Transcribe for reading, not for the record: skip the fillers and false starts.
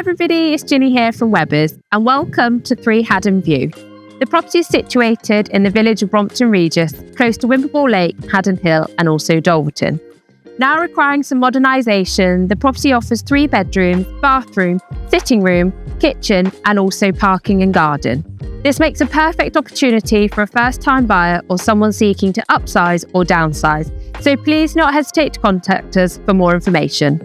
everybody, it's Ginny here from Webbers and welcome to 3 Haddon View. The property is situated in the village of Brompton, Regis, close to Wimblewell Lake, Haddon Hill and also Dolverton. Now requiring some modernisation, the property offers 3 bedrooms, bathroom, sitting room, kitchen and also parking and garden. This makes a perfect opportunity for a first-time buyer or someone seeking to upsize or downsize. So please not hesitate to contact us for more information.